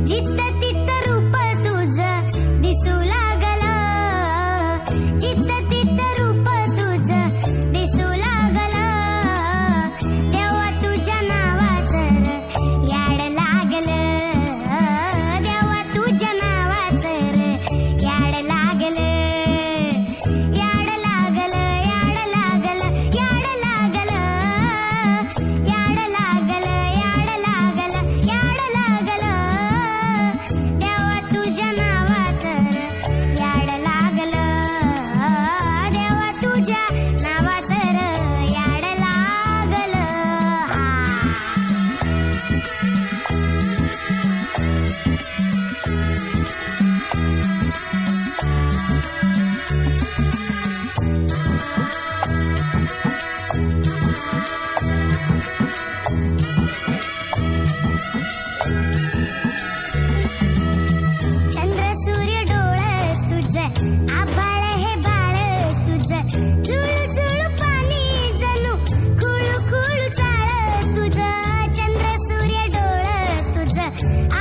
जित्त तित्त रूप तुझं दिसू लागलं, जित्त तित्त रूप तुझं दिसू लागलं, तेव्हा तुझ्या नावाचं याड लागलं, तेव्हा तुझ्या नावाचं याड लागलं, याड लागलं, याड लागलं, याड लागलं, याड लागलं, याड लागलं, याड लागलं, तेव्हा तुझ्या नावाचं याड लागलं, तेव्हा तुझ्या नावाचं याड लागलं. चंद्र सूर्य डोळं तुझं, आभाळ हे बाळ तुझं, झुळू झुळू पाणी जणू खुळू खुळू चाळ तुझं. चंद्र सूर्य डोळं तुझं,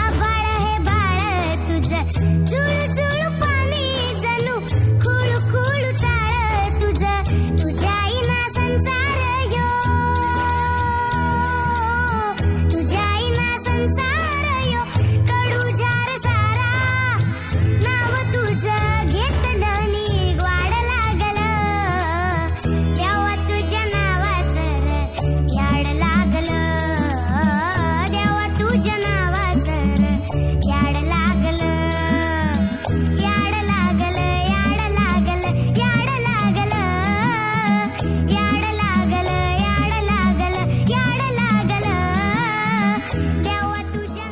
आभाळ हे बाळ तुझं, झुळू झुळू पाणी जणू खुळू खुळू चाळ तुझं. तुझ्या आईना संसार यो, तुझ्या आईना संसार यो, कडू झार सारा, नाव तुझं घेतलं नी वाढ लागलं, तेव्हा तुझ्या नावाचं याड लागलं, तेव्हा तुझ्या नावाचं याड लागलं, याड लागलं, याड लागलं, याड लागलं, याड लागलं, याड लागलं, याड लागलं, तेव्हा तुझ्या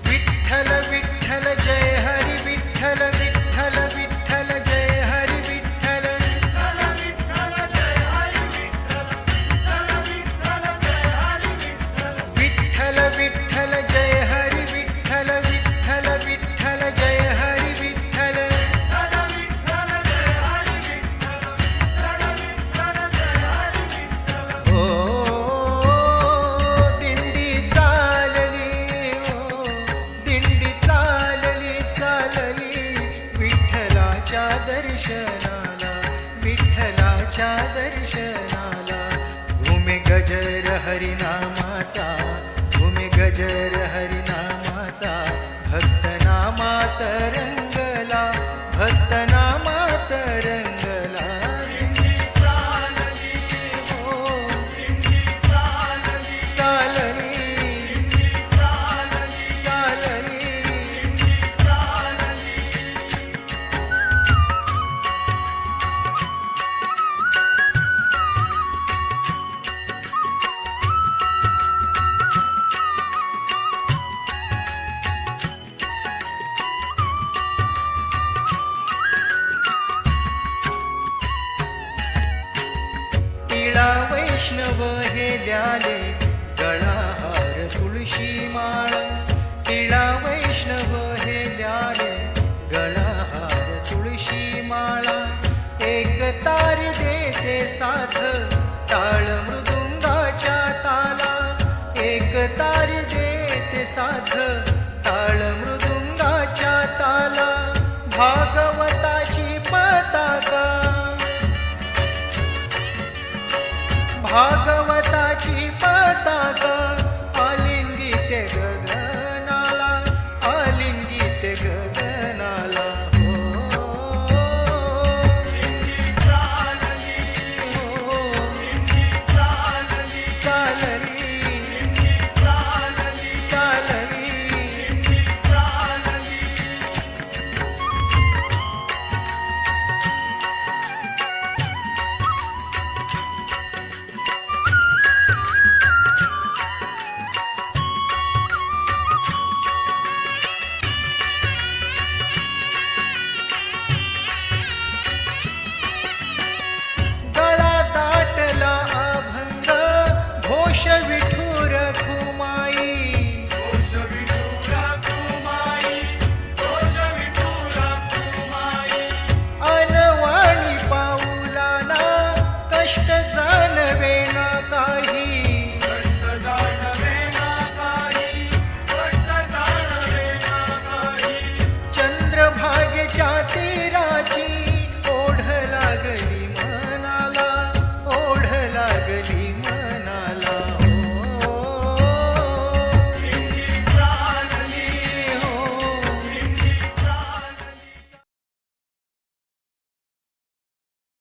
विठ्ठल विठ्ठल जय हरी विठ्ठल विठ्ठल विठ्ठल जय हरी विठ्ठल विठ्ठल विठ्ठल जय हरी विठ्ठल विठ्ठल विठ्ठल जय हरी विठ्ठल ओ दिंडी चालली, ओ दिंडी चालली चालली विठ्ठलाच्या दर्शनाला, विठ्ठलाच्या दर्शनाला. घुमे गजर हरिनामाचा, घुमे गजर हरिनामाचा, भक्तनामात रंगला, भक्तनामात रंगला. दिंडी चालली, हो दिंडी चालली, चालली, चालली, चालली. टिळा वैष्णव हे ल्याले, गळाहार तुळशी माळ. टिळा वैष्णव हे ल्याले, गळाहार तुळशी माळा. एक तार देते साथ, टाळ मृदुंगाच्या ताला. एक तार देते साथ, टाळ मृदुंगाच्या ताला. भागवताची पताका, भागवताची